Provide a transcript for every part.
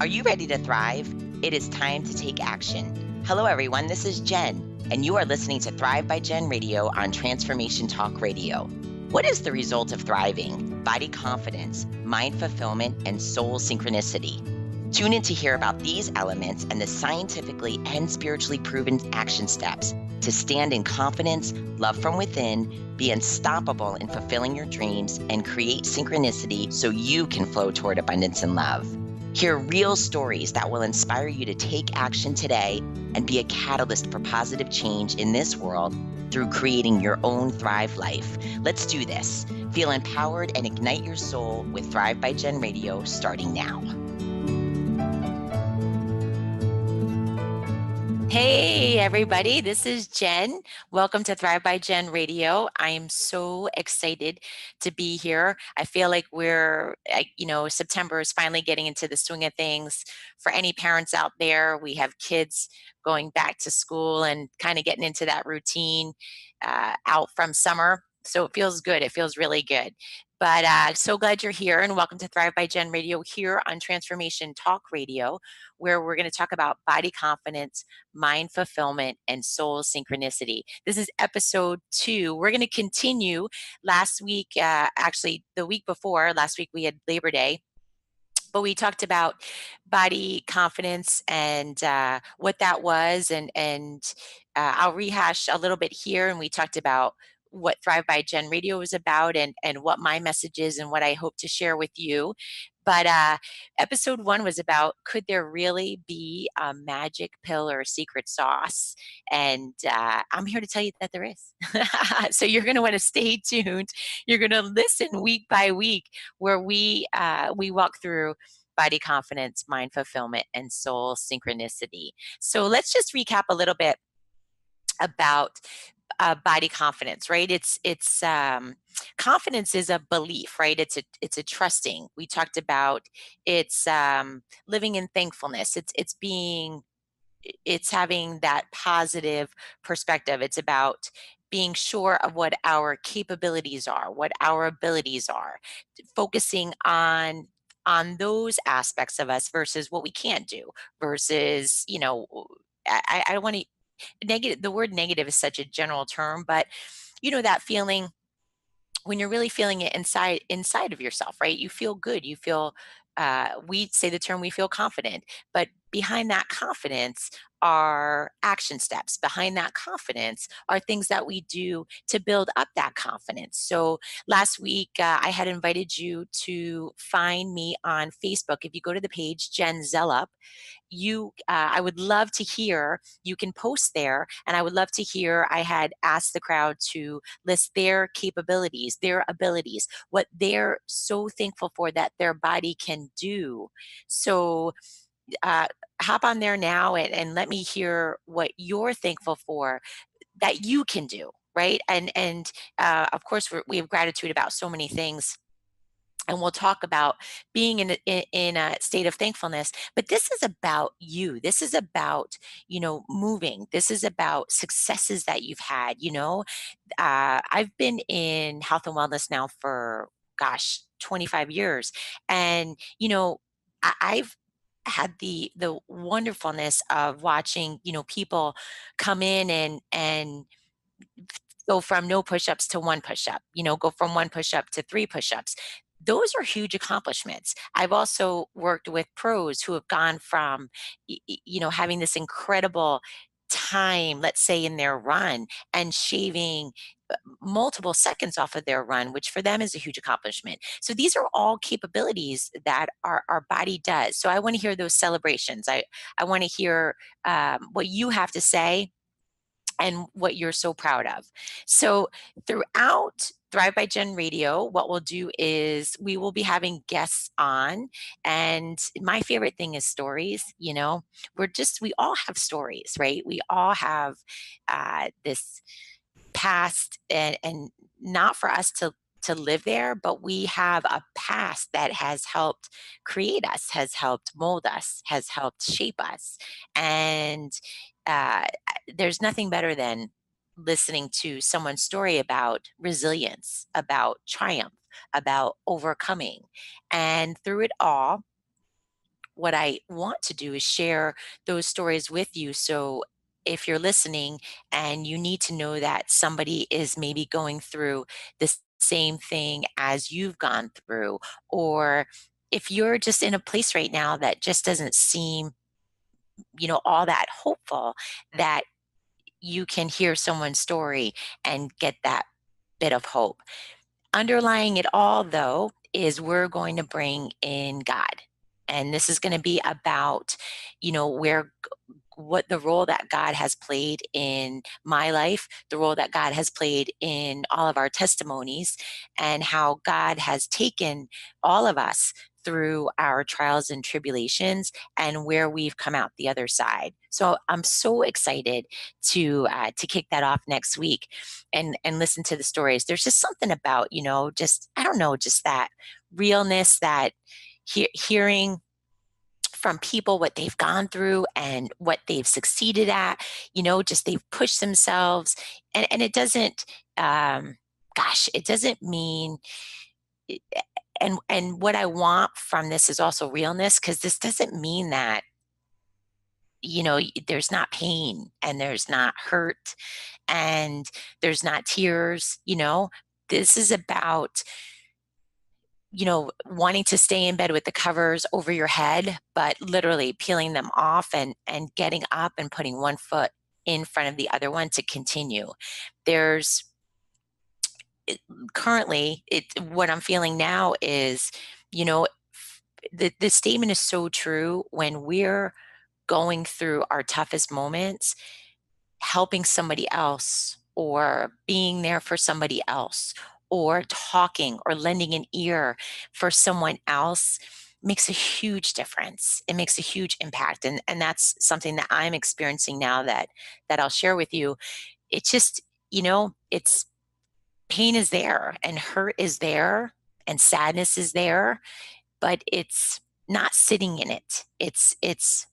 Are you ready to thrive? It is time to take action. Hello, everyone. This is Jen, and you are listening to Thrive by Jen Radio on Transformation Talk Radio. What is the result of thriving? Body confidence, mind fulfillment, and soul synchronicity. Tune in to hear about these elements and the scientifically and spiritually proven action steps to stand in confidence, love from within, be unstoppable in fulfilling your dreams, and create synchronicity so you can flow toward abundance and love. Hear real stories that will inspire you to take action today and be a catalyst for positive change in this world through creating your own Thrive life. Let's do this. Feel empowered and ignite your soul with Thrive by Jen Radio starting now. Hey, everybody, this is Jen. Welcome to Thrive by Jen Radio. I am so excited to be here. I feel like September is finally getting into the swing of things. For any parents out there, we have kids going back to school and kind of getting into that routine out from summer. So it feels good. It feels really good. But so glad you're here, and welcome to Thrive by Jen Radio here on Transformation Talk Radio, where we're going to talk about body confidence, mind fulfillment, and soul synchronicity. This is episode 2. We're going to continue. Last week, actually the week before, last week we had Labor Day, but we talked about body confidence and what that was, and I'll rehash a little bit here. And we talked about what Thrive by Jen Radio is about, and what my message is and what I hope to share with you. But episode 1 was about, could there really be a magic pill or a secret sauce? And I'm here to tell you that there is. So you're going to want to stay tuned. You're going to listen week by week, where we walk through body confidence, mind fulfillment, and soul synchronicity. So let's just recap a little bit about body confidence, right? It's confidence is a belief, right? It's a trusting. We talked about it's living in thankfulness. It's having that positive perspective. It's about being sure of what our capabilities are, what our abilities are, focusing on those aspects of us versus what we can't do, versus, I don't want to negative. The word negative is such a general term, but that feeling when you're really feeling it inside of yourself, right? You feel good. You feel we say the term, we feel confident, but behind that confidence are action steps. Behind that confidence are things that we do to build up that confidence. So last week, I had invited you to find me on Facebook. If you go to the page Jen Zellup, I would love to hear, you can post there, and I would love to hear. I had asked the crowd to list their capabilities, their abilities, what they're so thankful for that their body can do. So uh, hop on there now, and let me hear what you're thankful for that you can do, right? And of course, we have gratitude about so many things, and we'll talk about being in a state of thankfulness. But this is about you. This is about, moving. This is about successes that you've had. I've been in health and wellness now for, gosh, 25 years. And I've had the wonderfulness of watching, people come in and go from no push-ups to one push-up, go from one push-up to 3 push-ups. Those are huge accomplishments. I've also worked with pros who have gone from, having this incredible time, let's say in their run, and shaving multiple seconds off of their run, which for them is a huge accomplishment. So these are all capabilities that our body does. So I want to hear those celebrations. I want to hear what you have to say and what you're so proud of. So throughout Thrive by Jen Radio, what we'll do is we will be having guests on. And my favorite thing is stories. We all have stories, right? We all have this past, and not for us to live there, but we have a past that has helped create us, has helped mold us, has helped shape us. And uh, there's nothing better than listening to someone's story about resilience, about triumph, about overcoming. And through it all, what I want to do is share those stories with you. So if you're listening and you need to know that somebody is maybe going through the same thing as you've gone through, or if you're just in a place right now that just doesn't seem, all that hopeful, that you can hear someone's story and get that bit of hope. Underlying it all, though, is we're going to bring in God. And this is going to be about, where what the role that God has played in my life, the role that God has played in all of our testimonies, and how God has taken all of us through our trials and tribulations and where we've come out the other side. So I'm so excited to kick that off next week and listen to the stories. There's just something about, just I don't know, just that realness, that hearing from people what they've gone through and what they've succeeded at, just they've pushed themselves. And it doesn't, it doesn't mean, and what I want from this is also realness, because this doesn't mean that, there's not pain and there's not hurt and there's not tears. This is about, wanting to stay in bed with the covers over your head, but literally peeling them off and getting up and putting one foot in front of the other one to continue. There's currently what I'm feeling now is, you know, the statement is so true. When we're going through our toughest moments, helping somebody else or being there for somebody else or talking or lending an ear for someone else makes a huge difference. It makes a huge impact. And that's something that I'm experiencing now that I'll share with you. It's just, it's pain is there and hurt is there and sadness is there, but it's not sitting in it. It's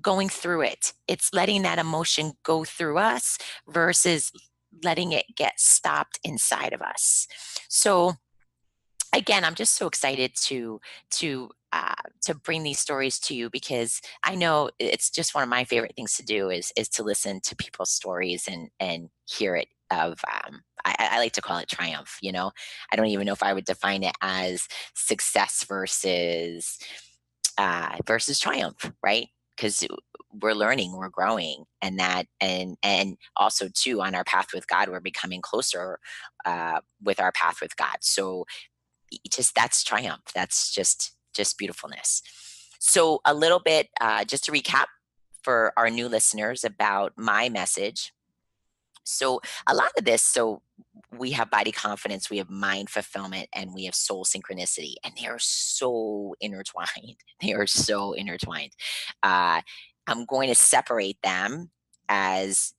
going through it. It's letting that emotion go through us versus letting it get stopped inside of us. So again, I'm just so excited to bring these stories to you, because I know it's just one of my favorite things to do is to listen to people's stories and hear it of I like to call it triumph. I don't even know if I would define it as success versus triumph, right? Because we're learning, we're growing, and also too, on our path with God, we're becoming closer with our path with God. So just that's triumph. That's just beautifulness. So a little bit, just to recap for our new listeners about my message. So a lot of this, so we have body confidence, we have mind fulfillment, and we have soul synchronicity, and they are so intertwined. They are so intertwined. Uh, I'm going to separate them as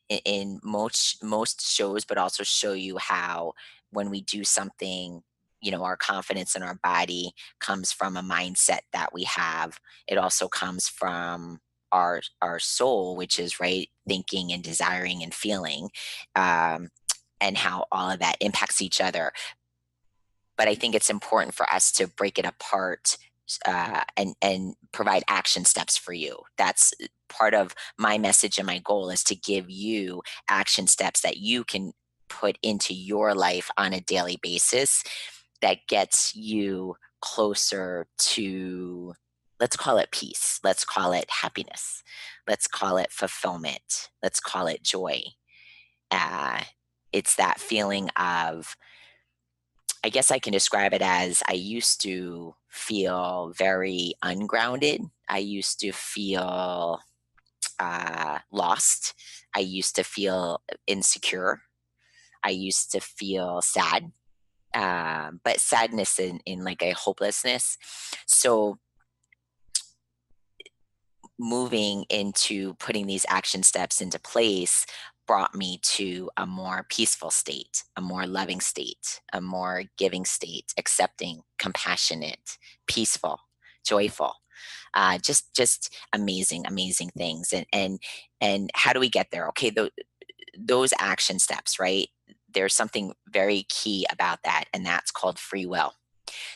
in most shows, but also show you how when we do something, our confidence in our body comes from a mindset that we have. It also comes from our soul, which is right thinking and desiring and feeling, um, and how all of that impacts each other. But I think it's important for us to break it apart, and provide action steps for you. That's part of my message, and my goal is to give you action steps that you can put into your life on a daily basis that gets you closer to, let's call it peace, let's call it happiness, let's call it fulfillment, let's call it joy. Uh, it's that feeling of, I guess I can describe it as, I used to feel very ungrounded. I used to feel lost. I used to feel insecure. I used to feel sad, but sadness in like a hopelessness. So moving into putting these action steps into place brought me to a more peaceful state, a more loving state, a more giving state, accepting, compassionate, peaceful, joyful. Just amazing, amazing things. And how do we get there? Okay, those action steps, right? There's something very key about that, and that's called free will.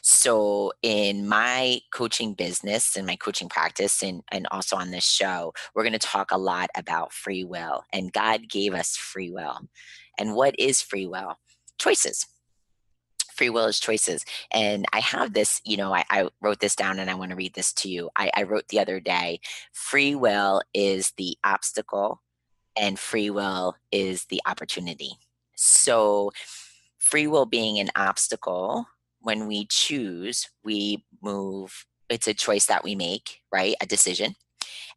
So in my coaching business and my coaching practice and also on this show, we're going to talk a lot about free will. And God gave us free will. And what is free will? Choices. Free will is choices. And I have this, I wrote this down and I want to read this to you. I wrote the other day, free will is the obstacle and free will is the opportunity. So free will being an obstacle, when we choose, we move, it's a choice that we make, right? A decision.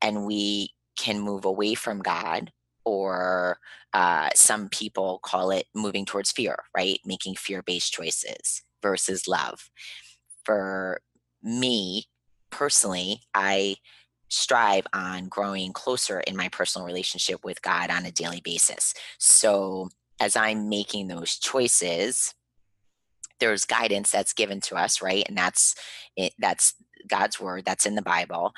And we can move away from God, or some people call it moving towards fear, right? Making fear based choices versus love. For me personally, I strive on growing closer in my personal relationship with God on a daily basis. So as I'm making those choices, there's guidance that's given to us, right? And that's it, that's God's word, that's in the Bible.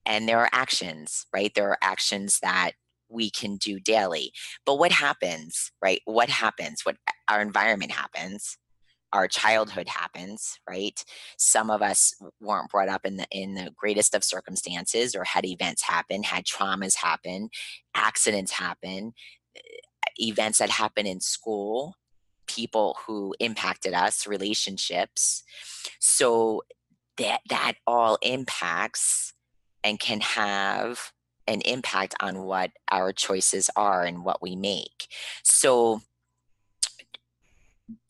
And there are actions, right? There are actions that we can do daily. But what happens, right? What happens? What Our environment happens, our childhood happens, right? Some of us weren't brought up in the greatest of circumstances, or had events happen, had traumas happen, accidents happen, events that happen in school, people who impacted us, relationships. So that all impacts and can have an impact on what our choices are and what we make. So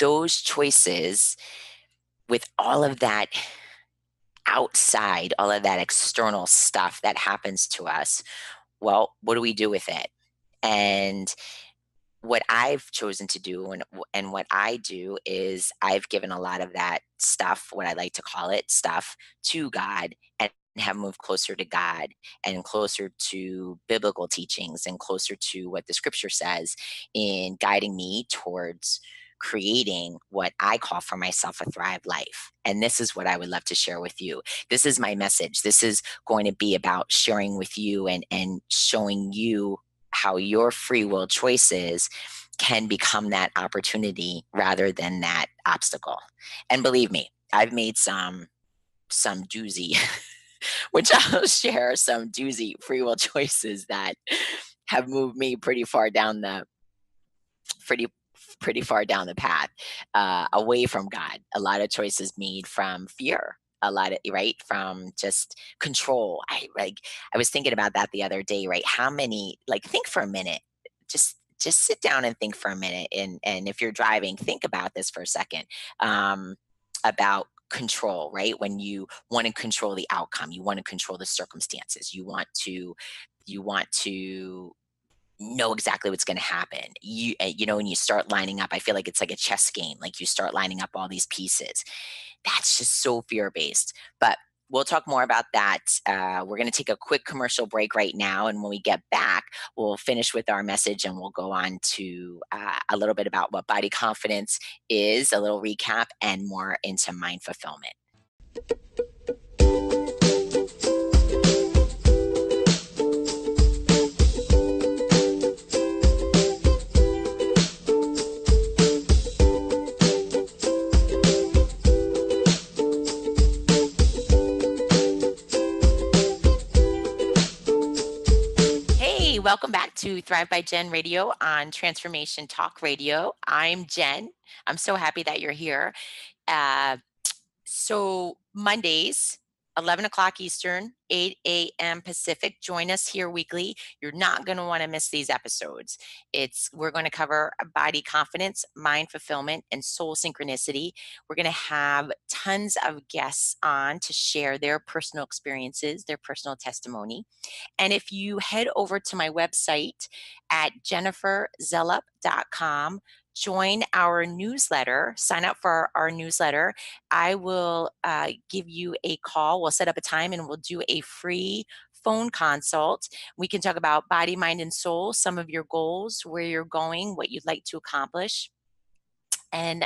those choices, with all of that outside, all of that external stuff that happens to us, well, what do we do with it? And what I've chosen to do, and what I do is I've given a lot of that stuff, what I like to call it stuff, to God, and have moved closer to God and closer to biblical teachings and closer to what the scripture says in guiding me towards creating what I call for myself a thrived life. And this is what I would love to share with you. This is my message. This is going to be about sharing with you and showing you how your free will choices can become that opportunity rather than that obstacle. And believe me, I've made some doozy, which I'll share, some doozy free will choices that have moved me pretty pretty far down the path, away from God. A lot of choices made from fear, a lot of, right, from just control. I was thinking about that the other day, right? How many, like, think for a minute, just sit down and think for a minute, and if you're driving, think about this for a second, about control, right? When you want to control the outcome, you want to control the circumstances, you want to know exactly what's going to happen. When you start lining up, I feel like it's like a chess game. Like, you start lining up all these pieces. That's just so fear based. But we'll talk more about that. We're going to take a quick commercial break right now, and when we get back, we'll finish with our message, and we'll go on to a little bit about what body confidence is, a little recap, and more into mind fulfillment. Hey, welcome back to Thrive by Jen Radio on Transformation Talk Radio. I'm Jen. I'm so happy that you're here. Uh, so Mondays, 11 o'clock Eastern, 8 a.m. Pacific. Join us here weekly. You're not going to want to miss these episodes. We're going to cover body confidence, mind fulfillment, and soul synchronicity. We're going to have tons of guests on to share their personal experiences, their personal testimony. And if you head over to my website at jenniferzellup.com, join our newsletter, sign up for our newsletter. I will give you a call. We'll set up a time and we'll do a free phone consult. We can talk about body, mind, and soul, some of your goals, where you're going, what you'd like to accomplish, and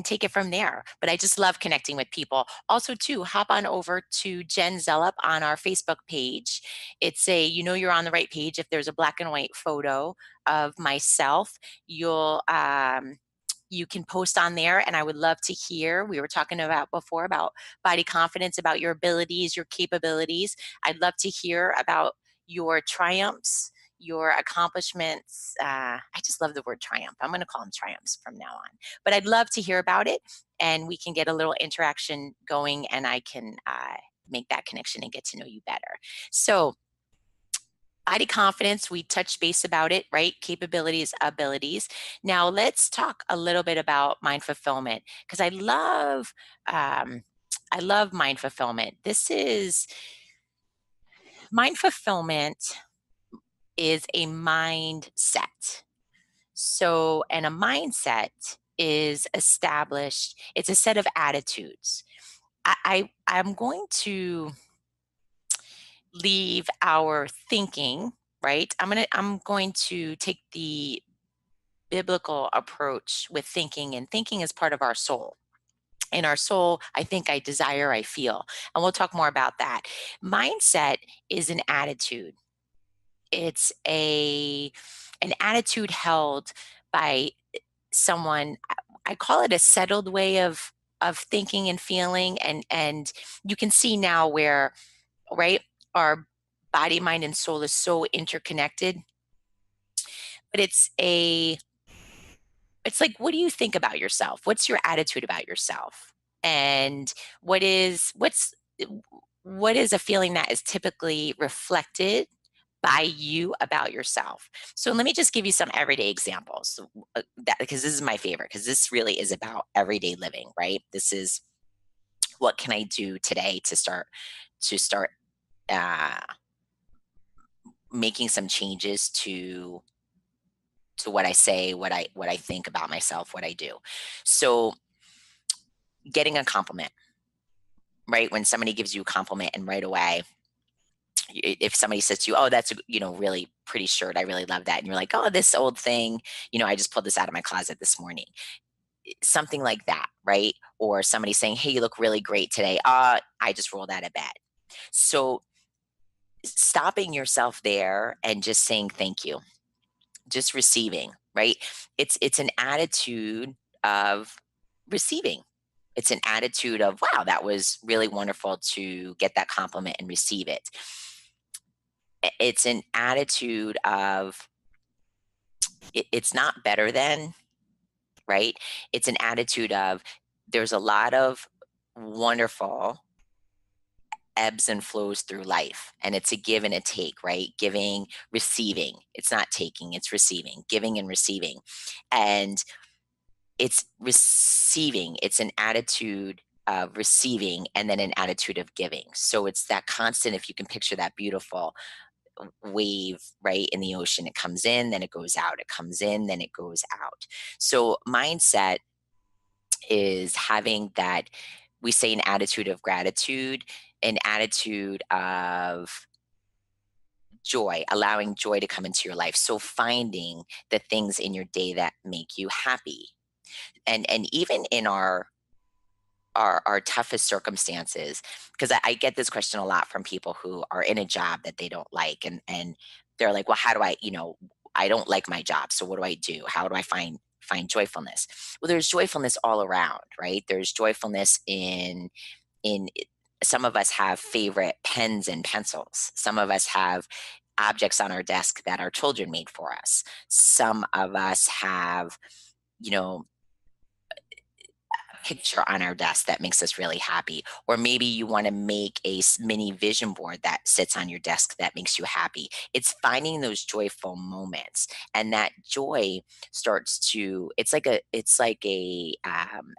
take it from there. But I just love connecting with people. Also, too, hop on over to Jen Zellup on our Facebook page. You're on the right page if there's a black and white photo of myself. You'll You can post on there, and I would love to hear. We were talking about before about body confidence, about your abilities, your capabilities. I'd love to hear about your triumphs, your accomplishments. I just love the word triumph. I'm going to call them triumphs from now on. But I'd love to hear about it, and we can get a little interaction going, and I can make that connection and get to know you better. So, body confidence, we touched base about it, right? Capabilities, abilities. Now let's talk a little bit about mind fulfillment because um, I love mind fulfillment. This is mind fulfillment is a mindset. So, and a mindset is established. It's a set of attitudes. I'm going to leave our thinking, right? I'm going to take the biblical approach with thinking, and thinking is part of our soul. In our soul, I think, I desire, I feel. And we'll talk more about that. Mindset is an attitude. It's an attitude held by someone. I call it a settled way of thinking and feeling. And you can see now where, right, our body, mind, and soul is so interconnected. But it's like, what do you think about yourself? What's your attitude about yourself? And what is a feeling that is typically reflected by you about yourself? So let me just give you some everyday examples, that because this is my favorite, because this really is about everyday living, right? This is, what can I do today to start uh, making some changes to what I say, what I think about myself, what I do. So, getting a compliment, right? When somebody gives you a compliment, and right away, if somebody says to you, "Oh, that's a really pretty shirt. I really love that," and you're like, "Oh, this old thing. I just pulled this out of my closet this morning." Something like that, right? Or somebody saying, "Hey, you look really great today." I just rolled out of bed. So, stopping yourself there and just saying thank you, just receiving, right? It's an attitude of receiving. It's an attitude of, wow, that was really wonderful to get that compliment and receive it. It's an attitude of, it's not better than, right? It's an attitude of, there's a lot of wonderful ebbs and flows through life, and it's a give and a take, right? Giving, receiving. It's not taking, it's receiving, giving and receiving. And it's receiving. It's an attitude of receiving, and then an attitude of giving. So it's that constant, if you can picture that beautiful wave, right, in the ocean. It comes in, then it goes out. It comes in, then it goes out. So mindset is having that, we say, an attitude of gratitude, an attitude of joy, allowing joy to come into your life. So finding the things in your day that make you happy. And even in our toughest circumstances, because I get this question a lot from people who are in a job that they don't like, and they're like, well, how do I don't like my job, so what do I do? How do I find joyfulness? Well, there's joyfulness all around, right? There's joyfulness in some of us have favorite pens and pencils. Some of us have objects on our desk that our children made for us. Some of us have, you know, picture on our desk that makes us really happy. Or maybe you want to make a mini vision board that sits on your desk that makes you happy. It's finding those joyful moments, and that joy starts to, it's like a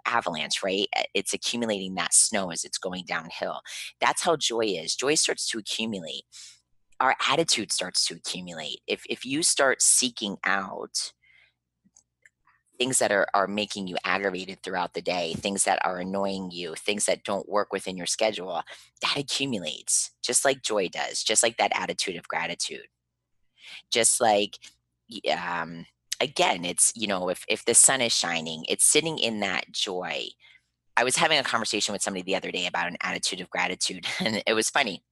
avalanche, right? It's accumulating that snow as it's going downhill. That's how joy is. Joy starts to accumulate. Our attitude starts to accumulate. If you start seeking out things that are making you aggravated throughout the day, things that are annoying you, things that don't work within your schedule, that accumulates, just like joy does, just like that attitude of gratitude. Just like, again, it's, if the sun is shining, it's sitting in that joy. I was having a conversation with somebody the other day about an attitude of gratitude, and it was funny.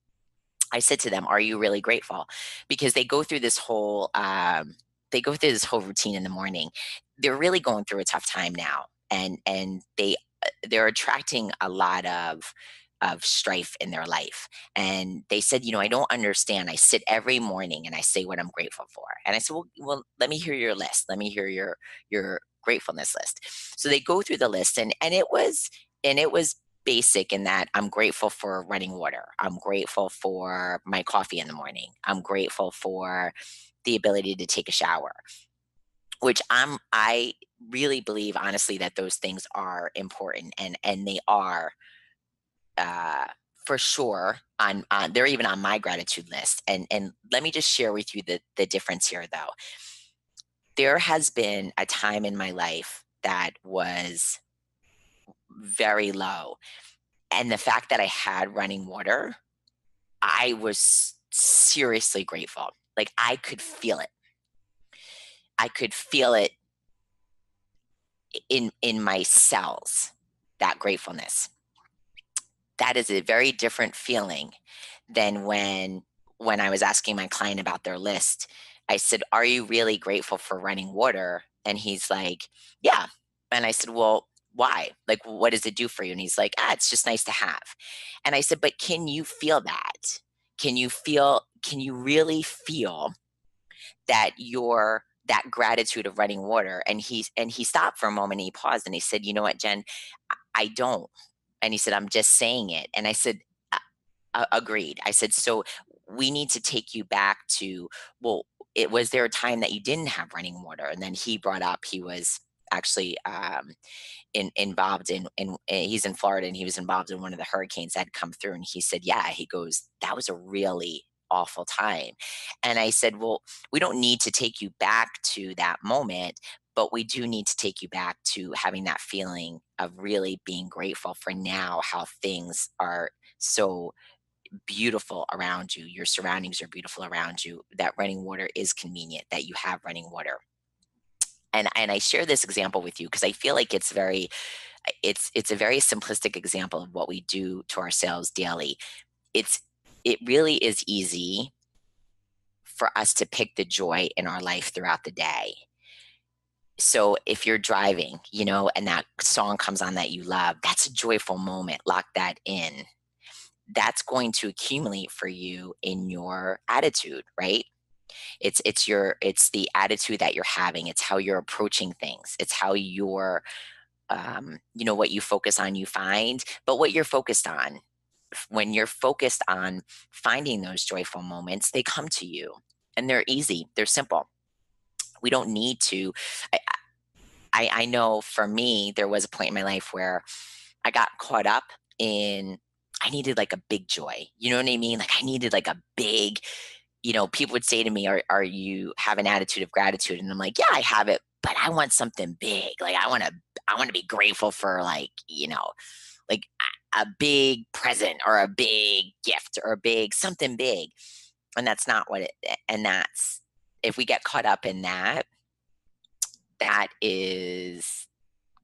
I said to them, "Are you really grateful?" Because they go through this whole routine in the morning. they're really going through a tough time now, and they're attracting a lot of strife in their life. And they said, I don't understand. I sit every morning and I say what I'm grateful for. And I said, well, let me hear your list. Let me hear your gratefulness list. So they go through the list, and it was basic in that I'm grateful for running water. I'm grateful for my coffee in the morning. I'm grateful for the ability to take a shower, which I really believe honestly that those things are important, and they are uh for sure on they're even on my gratitude list. And let me just share with you the difference here though. There has been a time in my life that was very low, and the fact that I had running water, I was seriously grateful. Like I could feel it in my cells, that gratefulness. That is a very different feeling than when I was asking my client about their list. I said, "Are you really grateful for running water?" And he's like, "Yeah." And I said, "Well, why? Like, what does it do for you?" And he's like, "It's just nice to have." And I said, "But can you feel that? Can you really feel that your that gratitude of running water?" And he stopped for a moment and he paused and he said, "You know what, Jen? I don't." And he said, "I'm just saying it." And I said, Agreed." I said, "So we need to take you back to, well, it was there a time that you didn't have running water?" And then he brought up he was actually involved he's in Florida, and he was involved in one of the hurricanes that had come through. And he said, "Yeah," he goes, "that was a really awful time." And I said, "Well, we don't need to take you back to that moment, but we do need to take you back to having that feeling of really being grateful for now, how things are so beautiful around you. Your surroundings are beautiful around you. That running water is convenient, that you have running water." And I share this example with you because I feel like it's a very simplistic example of what we do to ourselves daily. It's it really is easy for us to pick the joy in our life throughout the day. So if you're driving, and that song comes on that you love, that's a joyful moment. Lock that in. That's going to accumulate for you in your attitude, right? It's the attitude that you're having. It's how you're approaching things. It's how you're what you focus on, you find. But what you're focused on, when you're focused on finding those joyful moments, they come to you, and they're easy. They're simple. We don't need to. I, I know for me, there was a point in my life where I got caught up in. I needed like a big joy. You know what I mean? Like I needed like a big. People would say to me, "Are you have an attitude of gratitude?" And I'm like, "Yeah, I have it, but I want something big. Like I want to be grateful for like a big present or a big gift or a big something big." And that's not what it and that's if we get caught up in that, that is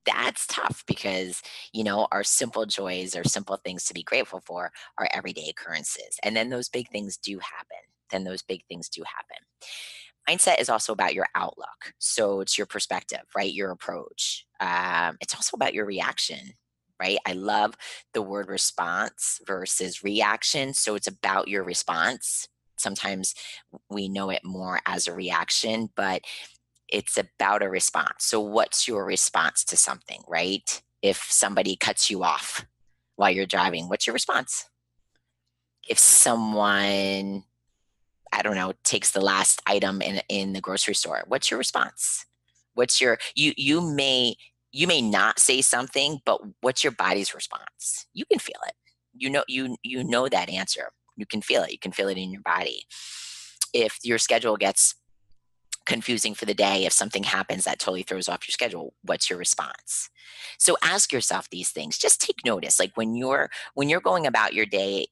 that's tough because our simple joys or simple things to be grateful for are everyday occurrences. And then those big things do happen. Mindset is also about your outlook. So it's your perspective, right? Your approach. It's also about your reaction, right? I love the word response versus reaction. So it's about your response. Sometimes we know it more as a reaction, but it's about a response. So what's your response to something, right? If somebody cuts you off while you're driving, what's your response? If someone, I don't know, takes the last item in the grocery store, what's your response? What's your you may not say something, but what's your body's response? You can feel it. You know that answer. You can feel it. You can feel it in your body. If your schedule gets confusing for the day, if something happens that totally throws off your schedule, what's your response? So ask yourself these things. Just take notice. Like when you're going about your day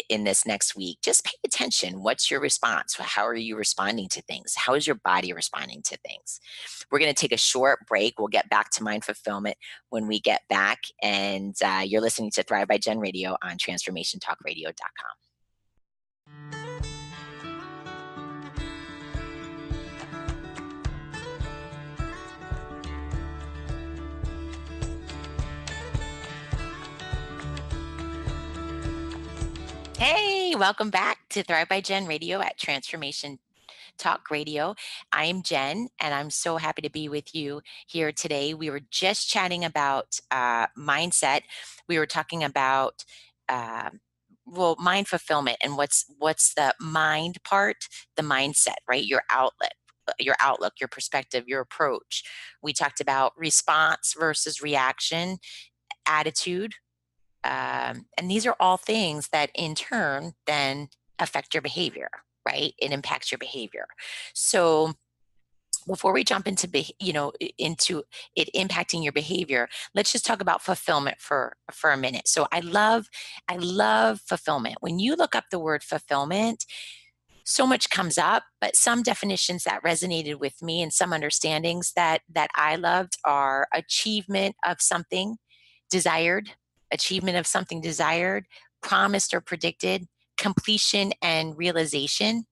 in this next week, just pay attention. What's your response? How are you responding to things? How is your body responding to things? We're going to take a short break. We'll get back to mind fulfillment when we get back. And you're listening to Thrive by Gen Radio on transformationtalkradio.com. Hey, welcome back to Thrive by Jen Radio at Transformation Talk Radio. I am Jen, and I'm so happy to be with you here today. We were just chatting about mindset. We were talking about uh, mind fulfillment and what's the mind part, the mindset, right? Your outlet, your outlook, your perspective, your approach. We talked about response versus reaction, attitude, and these are all things that in turn then affect your behavior, right? It impacts your behavior. So before we jump into into it impacting your behavior, let's just talk about fulfillment for a minute. So I love fulfillment. When you look up the word fulfillment, so much comes up, but some definitions that resonated with me and some understandings that I loved are achievement of something desired, achievement of something desired, promised or predicted, completion and realization.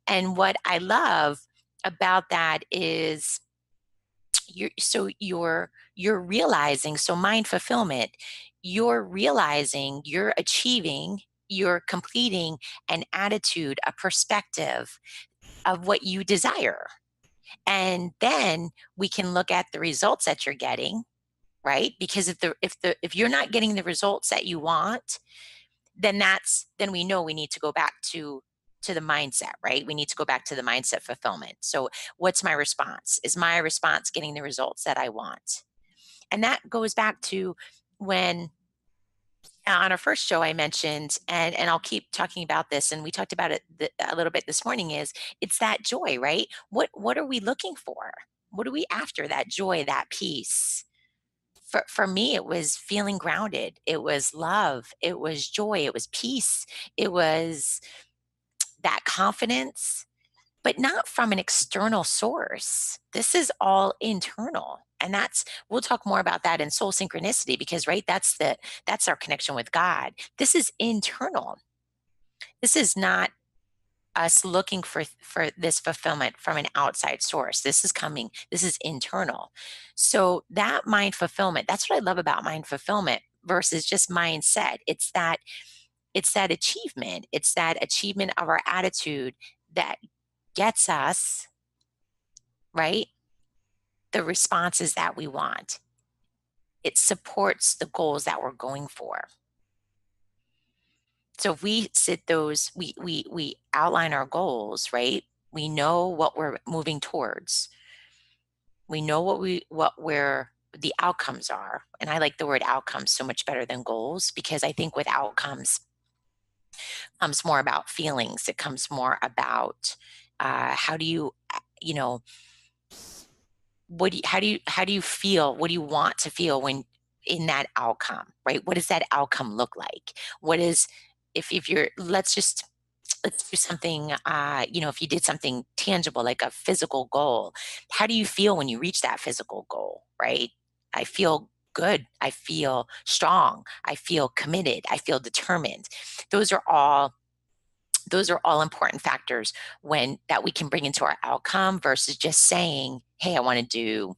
And what I love about that is you're realizing, so mind fulfillment, you're realizing, you're achieving, you're completing an attitude, a perspective of what you desire. And then we can look at the results that you're getting, right? Because if you're not getting the results that you want, then we know we need to go back to the mindset, right? We need to go back to the mindset fulfillment. So what's my response? Is my response getting the results that I want? And that goes back to when on our first show I mentioned, and I'll keep talking about this, and we talked about it a little bit this morning, is it's that joy, right? What are we looking for? What are we after? That joy, that peace. For me, it was feeling grounded. It was love. It was joy. It was peace. It was that confidence, but not from an external source. This is all internal. And we'll talk more about that in soul synchronicity because, right, that's our connection with God. This is internal. This is not us looking for this fulfillment from an outside source. This is internal. So that mind fulfillment, that's what I love about mind fulfillment versus just mindset. It's that achievement. It's that achievement of our attitude that gets us, right, the responses that we want. It supports the goals that we're going for. So if we sit those, we outline our goals, right? We know what we're moving towards. We know where the outcomes are. And I like the word outcomes so much better than goals because I think with outcomes comes more about feelings. It comes more about how do you, you know, how do you feel? What do you want to feel when in that outcome, right? What does that outcome look like? What is if you're let's do something if you did something tangible like a physical goal, how do you feel when you reach that physical goal, right? I feel good, I feel strong, I feel committed, I feel determined. those are all those are all important factors when that we can bring into our outcome versus just saying, hey, I want to do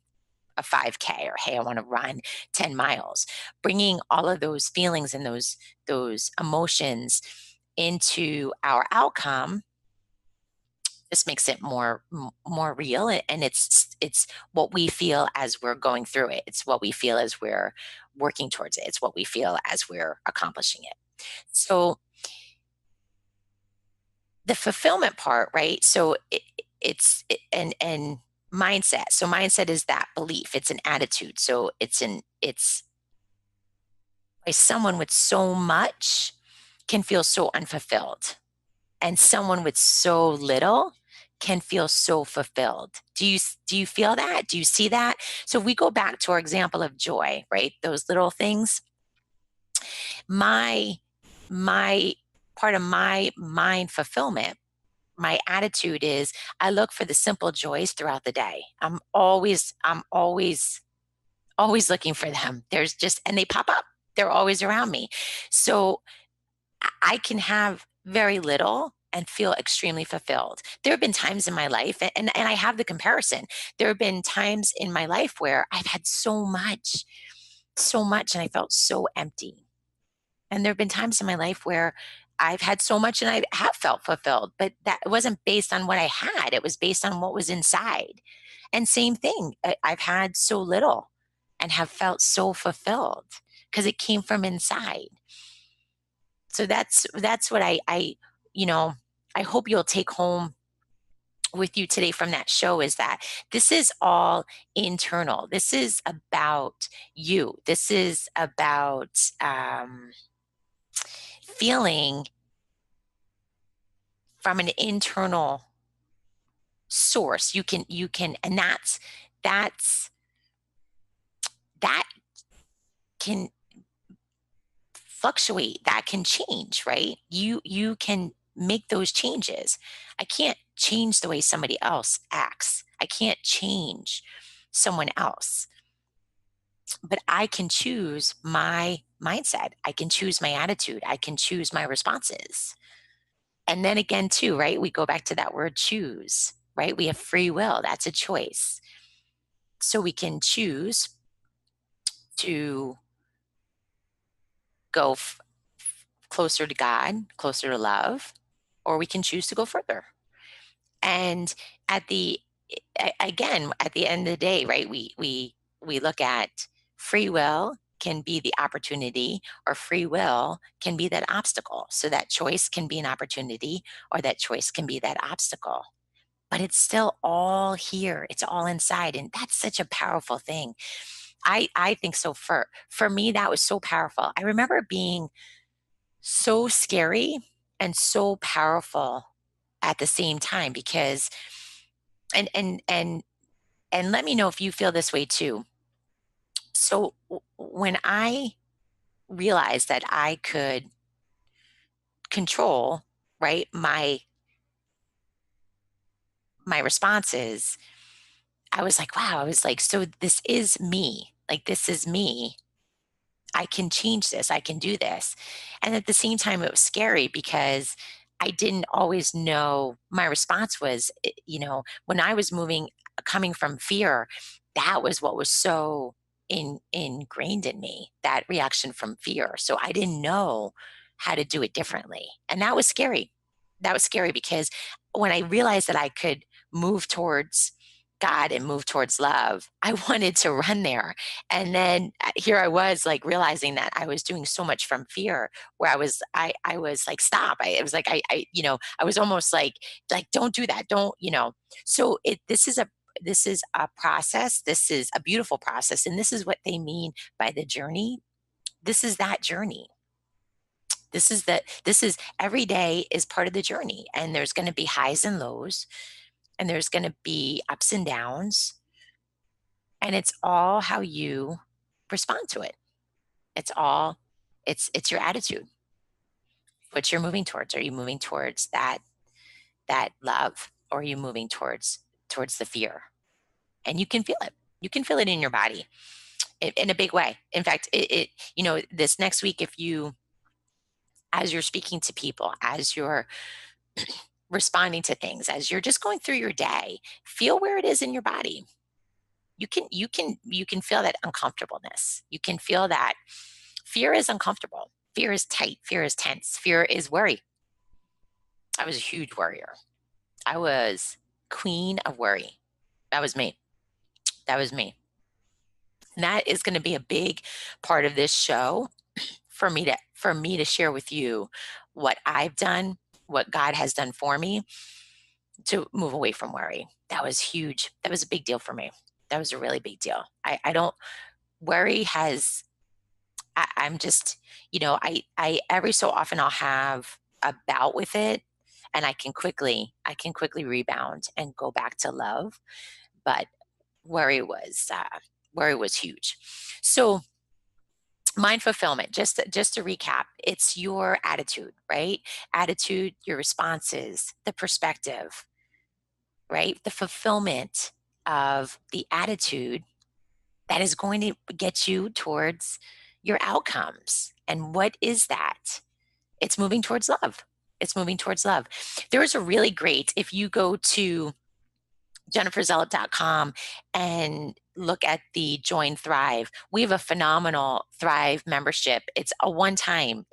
a 5K, or hey, I want to run 10 miles. Bringing all of those feelings and those emotions into our outcome, this makes it more real, and it's what we feel as we're going through it. It's what we feel as we're working towards it. It's what we feel as we're accomplishing it. So the fulfillment part, right? So and mindset. So mindset is that belief. It's an attitude. So it's why someone with so much can feel so unfulfilled, and someone with so little can feel so fulfilled. Do you feel that? Do you see that? So if we go back to our example of joy, right? Those little things. My my part of my mind fulfillment, my attitude is I look for the simple joys throughout the day. I'm always looking for them. There's just and they pop up. They're always around me. So I can have very little and feel extremely fulfilled. There have been times in my life, and I have the comparison. There have been times in my life where I've had so much, and I felt so empty. And there have been times in my life where I've had so much and I have felt fulfilled, but that wasn't based on what I had. It was based on what was inside. And same thing, I've had so little and have felt so fulfilled because it came from inside. So that's what you know, I hope you'll take home with you today from that show is that this is all internal. This is about you. This is about feeling from an internal source. And that's that can fluctuate, that can change, right? You can make those changes. I can't change the way somebody else acts. I can't change someone else, but I can choose my mindset. I can choose my attitude. I can choose my responses. And then again, too, right? We go back to that word choose, right? We have free will. That's a choice. So we can choose to go closer to God, closer to love, or we can choose to go further. And at the again, at the end of the day, right? We look at free will can be the opportunity, or free will can be that obstacle. So that choice can be an opportunity, or that choice can be that obstacle. But it's still all here. It's all inside, and that's such a powerful thing. I think so. For me, that was so powerful. I remember being so scary and so powerful at the same time because and and and and let me know if you feel this way too. So when I realized that I could control, right, my responses, I was like, wow, I was like, so this is me. Like this is me. I can change this. I can do this. And at the same time, it was scary because I didn't always know my response was, when I was coming from fear, that was what was so ingrained in me, that reaction from fear. So I didn't know how to do it differently. And that was scary. That was scary because when I realized that I could move towards God and move towards love, I wanted to run there. And then here I was like realizing that I was doing so much from fear where I was like, stop. It was like, I was almost like, don't do that. Don't, so this is a process. This is a beautiful process. And this is what they mean by the journey. This is that journey. This is every day is part of the journey. And there's going to be highs and lows, and there's going to be ups and downs. And it's all how you respond to it. It's all it's your attitude, what you're moving towards. Are you moving towards that love, or are you moving towards the fear? And you can feel it. You can feel it in your body in a big way. In fact, this next week, if you, as you're speaking to people, as you're responding to things, as you're just going through your day, feel where it is in your body. You can feel that uncomfortableness. You can feel that fear is uncomfortable. Fear is tight. Fear is tense. Fear is worry. I was a huge worrier. I was queen of worry. That was me. That was me. And that is going to be a big part of this show for me to share with you what I've done, what God has done for me to move away from worry. That was huge. That was a big deal for me. That was a really big deal. I don't worry has I'm just, I every so often I'll have a bout with it, and I can quickly rebound and go back to love. But worry was worry was huge. So mind fulfillment, just to recap, it's your attitude, right? Attitude, your responses, the perspective, right? The fulfillment of the attitude that is going to get you towards your outcomes. And what is that? It's moving towards love. It's moving towards love. There is a really great, if you go to jenniferzeller.com and look at the Join Thrive. We have a phenomenal Thrive membership. It's a one time.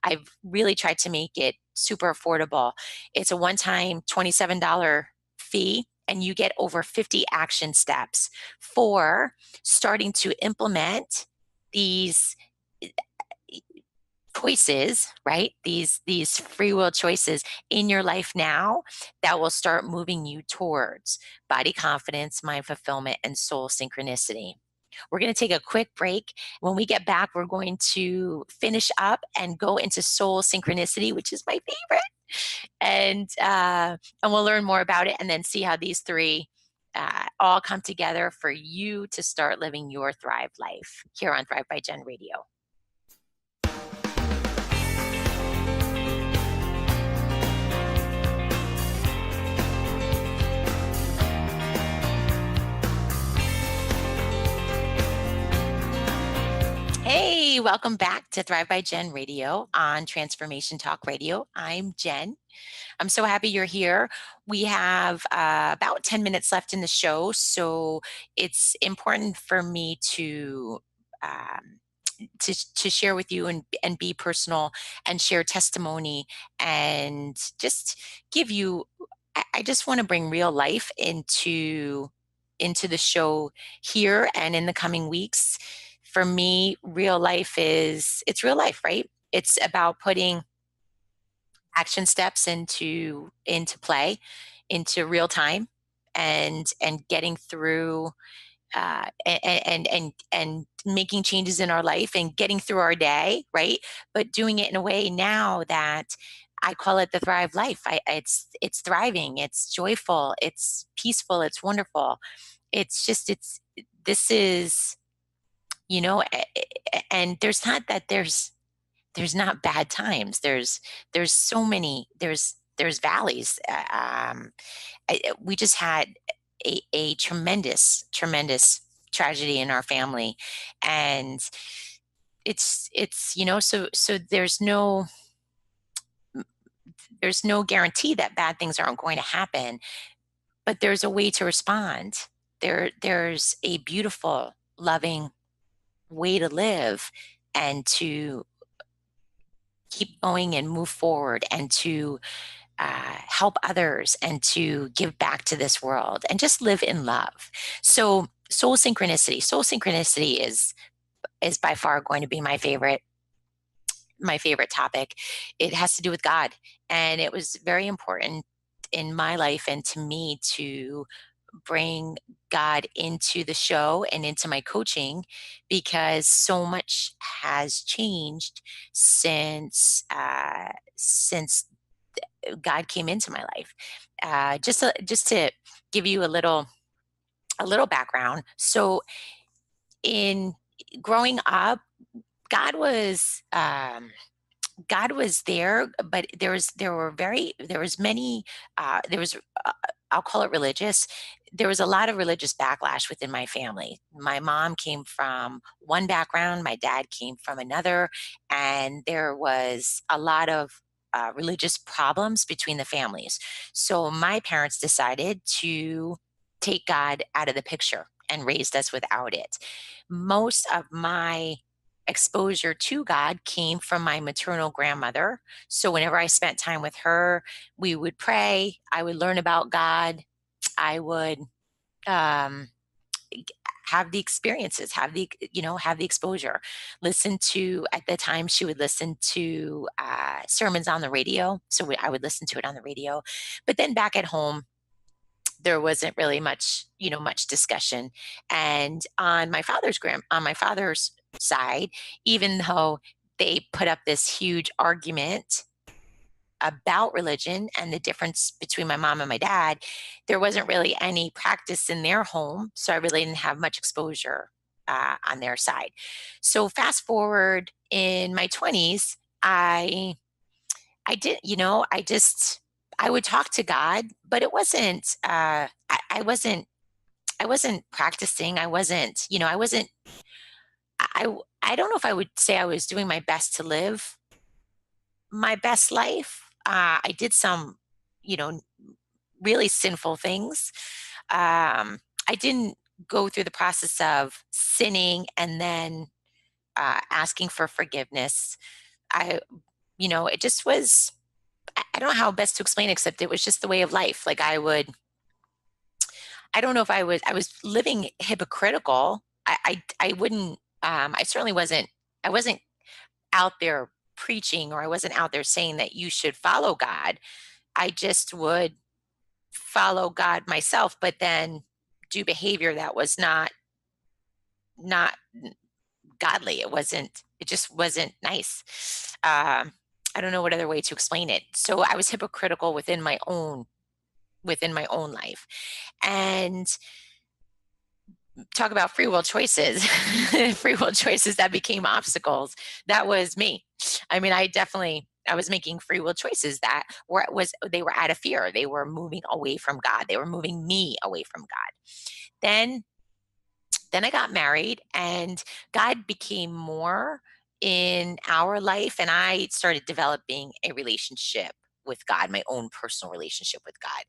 I've really tried to make it super affordable. It's a one time $27 fee and you get over 50 action steps for starting to implement these choices, right? These free will choices in your life now that will start moving you towards body confidence, mind fulfillment, and soul synchronicity. We're going to take a quick break. When we get back, we're going to finish up and go into soul synchronicity, which is my favorite, and we'll learn more about it, and then see how these three all come together for you to start living your Thrive life here on Thrive by Jen Radio. Hey, welcome back to Thrive by Jen Radio on Transformation Talk Radio. I'm Jen. I'm so happy you're here. We have about 10 minutes left in the show, so it's important for me um, to share with you and be personal and share testimony and just give you. I just want to bring real life into the show here and in the coming weeks. For me, real life is it's real life, right? It's about putting action steps into play, into real time, and getting through and making changes in our life and getting through our day, right? But doing it in a way now that I call it the Thrive life. It's thriving, it's joyful, it's peaceful, it's wonderful. It's just it's this is and there's not that there's not bad times. There's so many. There's valleys. We just had a tremendous tragedy in our family, and so there's no guarantee that bad things aren't going to happen, but there's a way to respond. There's a beautiful, loving way to live and to keep going and move forward and to help others and to give back to this world and just live in love. So soul synchronicity is by far going to be my favorite topic. It has to do with God, and it was very important in my life and to me to bring God into the show and into my coaching because so much has changed since God came into my life. Just to give you a little background. So in growing up, God was God was there, but there was many there was I'll call it religious. There was a lot of religious backlash within my family. My mom came from one background, my dad came from another, and there was a lot of religious problems between the families. So my parents decided to take God out of the picture and raised us without it. Most of my exposure to God came from my maternal grandmother. So whenever I spent time with her, we would pray, I would learn about God, I would um, have the experiences, have the exposure. Listen to At the time she would listen to sermons on the radio, so I would listen to it on the radio. But then back at home, there wasn't really much discussion. And on my father's side, even though they put up this huge argument about religion and the difference between my mom and my dad, there wasn't really any practice in their home. So I really didn't have much exposure on their side. So fast forward in my 20s, I did, I would talk to God, but it wasn't, I wasn't practicing. I wasn't, I wasn't, I don't know if I would say I was doing my best to live my best life. I did some, you know, really sinful things. I didn't go through the process of sinning and then asking for forgiveness. I, it just was, I don't know how best to explain it, except it was just the way of life. Like I don't know if I was living hypocritical. I wouldn't, I certainly wasn't, I wasn't out there preaching, or I wasn't out there saying that you should follow God. I just would follow God myself, but then do behavior that was not godly. It just wasn't nice. Um, I don't know what other way to explain it. So I was hypocritical within my own life. And talk about free will choices, free will choices that became obstacles. That was me. I mean, I was making free will choices that they were out of fear. They were moving away from God. They were moving me away from God. Then I got married, and God became more in our life, and I started developing a relationship with God, my own personal relationship with God.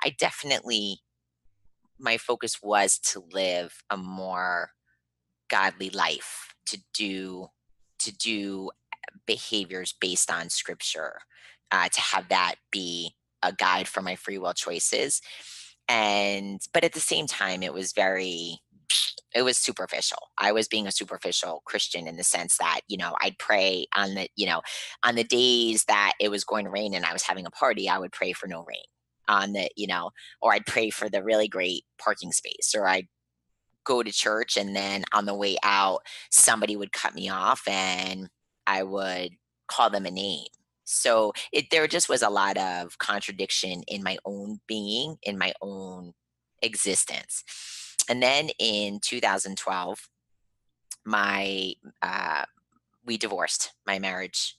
I definitely My focus was to live a more godly life, to do behaviors based on scripture, to have that be a guide for my free will choices. And but at the same time, it was superficial. I was being a superficial Christian in the sense that, I'd pray on the days that it was going to rain and I was having a party, I would pray for no rain. Or I'd pray for the really great parking space, or I'd go to church and then on the way out, somebody would cut me off and I would call them a name. So there just was a lot of contradiction in my own being, in my own existence. And then in 2012, my we divorced. My marriage,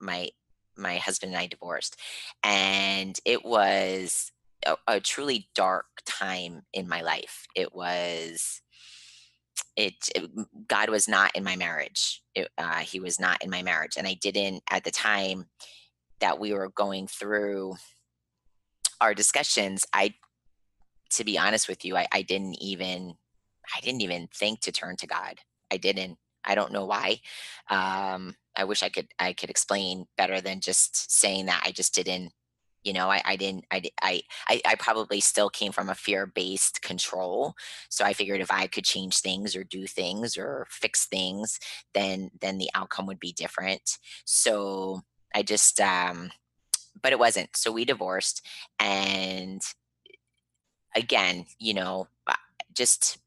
my husband and I divorced, and it was a truly dark time in my life. God was not in my marriage. He was not in my marriage, and I didn't at the time that we were going through our discussions. To be honest with you, I didn't even think to turn to God. I didn't. I don't know why. I wish I could explain better than just saying that. I just didn't. I didn't. I probably still came from a fear-based control. So I figured if I could change things or do things or fix things, then the outcome would be different. So I just but it wasn't. So we divorced, and again, just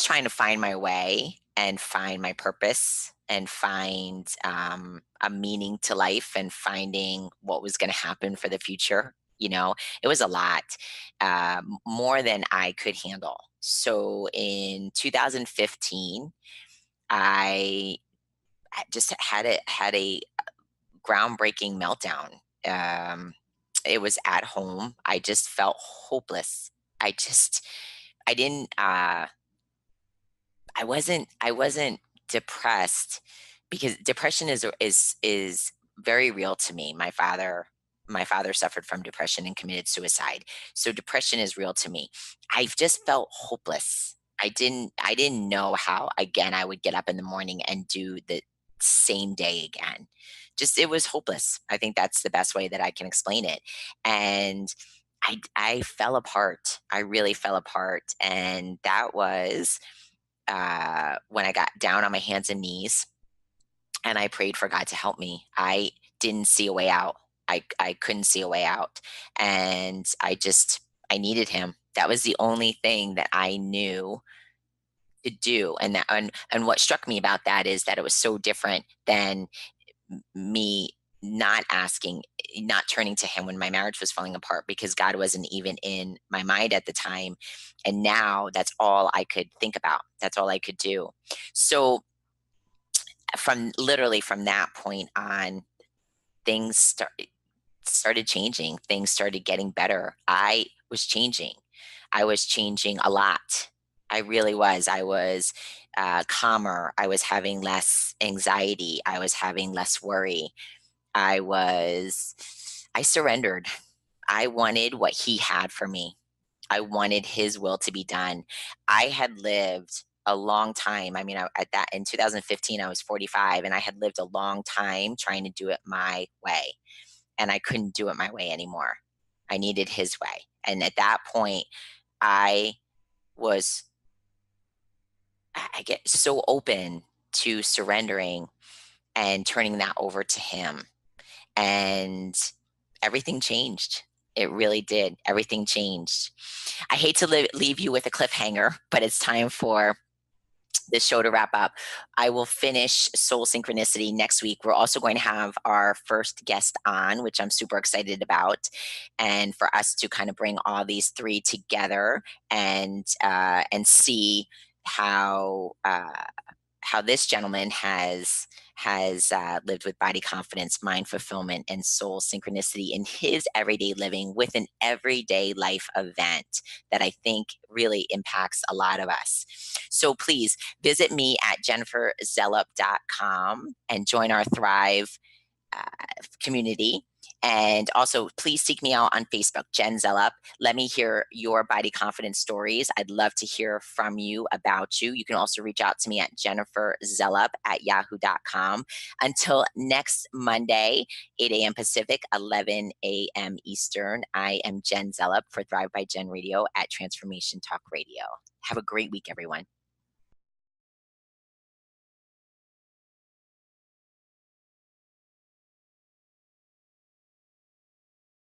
trying to find my way and find my purpose and find a meaning to life and finding what was going to happen for the future. It was a lot, more than I could handle. So in 2015, I just had a groundbreaking meltdown. Um, it was at home. I just felt hopeless. I just I didn't I wasn't depressed, because depression is very real to me. My father suffered from depression and committed suicide. So depression is real to me. I've just felt hopeless. I didn't know how again I would get up in the morning and do the same day again. Just it was hopeless. I think that's the best way that I can explain it. And I fell apart. I really fell apart, and that was when I got down on my hands and knees and I prayed for God to help me. I didn't see a way out. I couldn't see a way out. And I needed him. That was the only thing that I knew to do. And what struck me about that is that it was so different than me not asking, not turning to him when my marriage was falling apart, because God wasn't even in my mind at the time. And now that's all I could think about. That's all I could do. So from that point on, started changing. Things started getting better. I was changing a lot. I really was. I was calmer. I was having less anxiety. I was having less worry. I surrendered. I wanted what he had for me. I wanted his will to be done. I had lived a long time. I mean, at that in 2015, I was 45, and I had lived a long time trying to do it my way, and I couldn't do it my way anymore. I needed his way, and at that point, I was I get so open to surrendering and turning that over to him, and everything changed. It really did. Everything changed. I hate to leave you with a cliffhanger, but it's time for this show to wrap up. I will finish Soul Synchronicity next week. We're also going to have our first guest on, which I'm super excited about, and for us to kind of bring all these three together and see how how this gentleman has lived with body confidence, mind fulfillment, and soul synchronicity in his everyday living with an everyday life event that I think really impacts a lot of us. So please visit me at jenniferzellup.com and join our Thrive uh, community. And also, please seek me out on Facebook, Jen Zellup. Let me hear your body confidence stories. I'd love to hear from you about you. You can also reach out to me at jenniferzellup@yahoo.com. Until next Monday, 8 a.m. Pacific, 11 a.m. Eastern, I am Jen Zellup for Thrive by Jen Radio at Transformation Talk Radio. Have a great week, everyone.